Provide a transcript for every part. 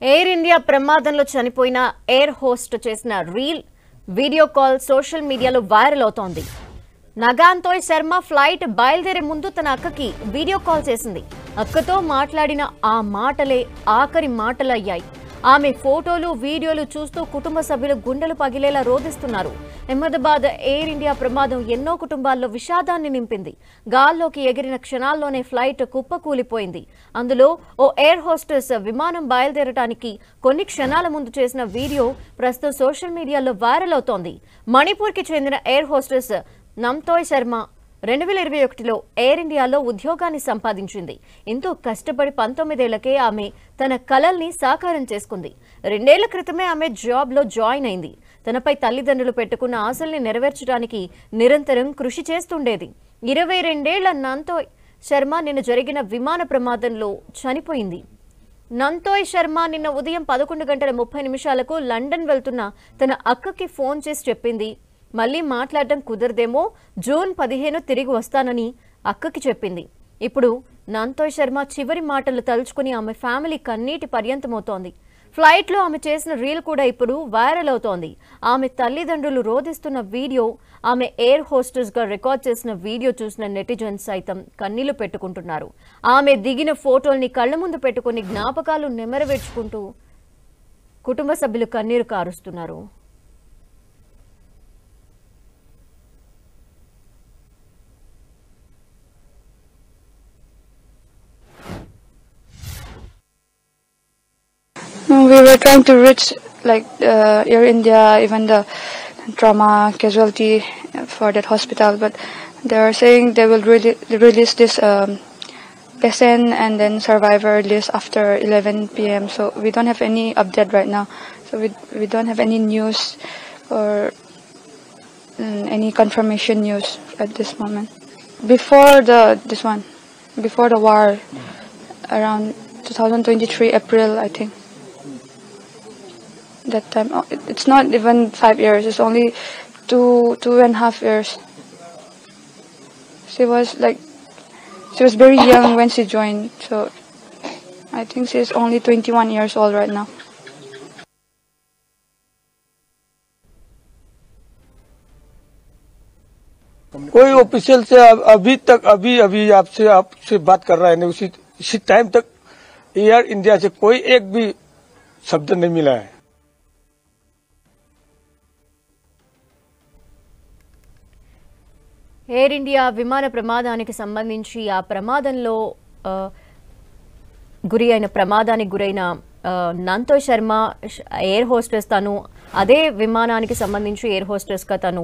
Air India ప్రమాదంలో చనిపోయిన air host చేసిన రీల్ వీడియో కాల్ సోషల్ మీడియాలో వైరల్ అవుతోంది. నగాంతోయ్ శర్మ ఫ్లైట్ బయలుదేరే ముందు తన అక్కకి వీడియో కాల్ చేసింది. అక్కతో మాట్లాడిన ఆ మాటలే ఆఖరి మాటలయ్యాయి. ఆమె ఫోటోలు వీడియోలు చూస్తూ కుటుంబ సభ్యులు గుండెలు పగిలేలా రోదిస్తున్నారు. అహ్మదాబాద్ ఎయిర్ ఇండియా ప్రమాదం ఎన్నో కుటుంబాల్లో విషాదాన్ని నింపింది. గాల్లోకి ఎగిరిన క్షణాల్లోనే ఫ్లైట్ కుప్పకూలిపోయింది. అందులో ఓ ఎయిర్ హోస్టెస్ విమానం బయలుదేరటానికి కొన్ని క్షణాల ముందు చేసిన వీడియో ప్రస్తుతం సోషల్ మీడియాలో వైరల్ అవుతోంది. మణిపూర్కి చెందిన ఎయిర్ హోస్టెస్ నమ్తోయ్ శర్మ 2021లో ఎయిర్ ఇండియాలో ఉద్యోగాన్ని సంపాదించింది. ఎంతో కష్టపడి 19 ఏళ్లకే ఆమె తన కలల్ని సాకారం చేసుకుంది. 2 ఏళ్ల క్రితమే ఆమె జాబ్లో జాయిన్ అయింది. తనపై తల్లిదండ్రులు పెట్టుకున్న ఆశల్ని నెరవేర్చడానికి నిరంతరం కృషి చేస్తుండేది. 22 ఏళ్ల నంతోయ్ శర్మ నిన్న జరిగిన విమాన ప్రమాదంలో చనిపోయింది. నంతోయ్ శర్మ నిన్న ఉదయం 11:30 లండన్ వెళ్తున్న తన అక్కకి ఫోన్ చేసి చెప్పింది. మళ్ళీ మాట్లాడడం కుదరదేమో, జూన్ 15 తిరిగి వస్తానని అక్కకి చెప్పింది. ఇప్పుడు నంతోయ్ శర్మ చివరి మాటలు తలుచుకుని ఆమె ఫ్యామిలీ కన్నీటి పర్యంతమవుతోంది. ఫ్లైట్లో ఆమె చేసిన రీల్ కూడా ఇప్పుడు వైరల్ అవుతోంది. ఆమె తల్లిదండ్రులు రోదిస్తున్న వీడియో, ఆమె ఎయిర్ హోస్టెస్గా రికార్డ్ చేసిన వీడియో చూసిన నెటిజన్స్ సైతం కన్నీళ్లు పెట్టుకుంటున్నారు. ఆమె దిగిన ఫోటోల్ని కళ్ల ముందు పెట్టుకుని జ్ఞాపకాలు నెమరవేర్చుకుంటూ కుటుంబ సభ్యులు కన్నీరు కారుస్తున్నారు. We were trying to reach Air India, even the trauma casualty for that hospital, but they are saying they will release this patient and then survivor list after 11 p.m. So we don't have any update right now. So we don't have any news or any confirmation news at this moment. Before the war, around 2023 April, I think. That time, it's not even 5 years. It's only 2.5 years. She was very young when she joined. So I think she's only 21 years old right now. कोई official से अभी आपसे बात कर रहा है नहीं, उसी टाइम तक एयर इंडिया से कोई एक भी शब्द नहीं मिला है. ఎయిర్ ఇండియా విమాన ప్రమాదానికి సంబంధించి ఆ ప్రమాదంలో ప్రమాదానికి గురైన నంతోయ్ శర్మ ఎయిర్ హోస్టెస్, తను అదే విమానానికి సంబంధించి ఎయిర్ హోస్టెస్గా తను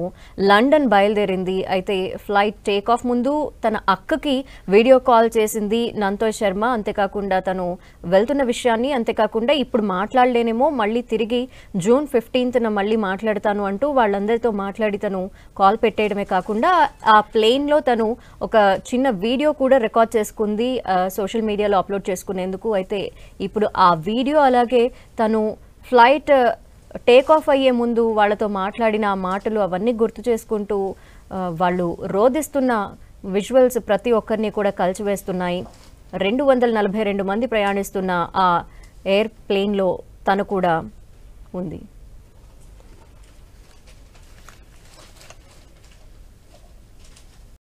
లండన్ బయలుదేరింది. అయితే ఫ్లైట్ టేక్ ఆఫ్ ముందు తన అక్కకి వీడియో కాల్ చేసింది నంతోయ్ శర్మ. అంతేకాకుండా తను వెళ్తున్న విషయాన్ని, అంతేకాకుండా ఇప్పుడు మాట్లాడలేనేమో, మళ్ళీ తిరిగి జూన్ 15న మళ్ళీ మాట్లాడతాను అంటూ వాళ్ళందరితో మాట్లాడి తను కాల్ పెట్టేయడమే కాకుండా ఆ ప్లేన్లో తను ఒక చిన్న వీడియో కూడా రికార్డ్ చేసుకుంది సోషల్ మీడియాలో అప్లోడ్ చేసుకునేందుకు. అయితే ఇప్పుడు ఆ వీడియో అలాగే తను ఫ్లైట్ టేక్ ఆఫ్ అయ్యే ముందు వాళ్ళతో మాట్లాడిన ఆ మాటలు అవన్నీ గుర్తు చేసుకుంటూ వాళ్ళు రోదిస్తున్న విజువల్స్ ప్రతి ఒక్కరిని కూడా కలిచివేస్తున్నాయి. 242 మంది ప్రయాణిస్తున్న ఆ ఎయిర్ ప్లేన్లో తను కూడా ఉంది.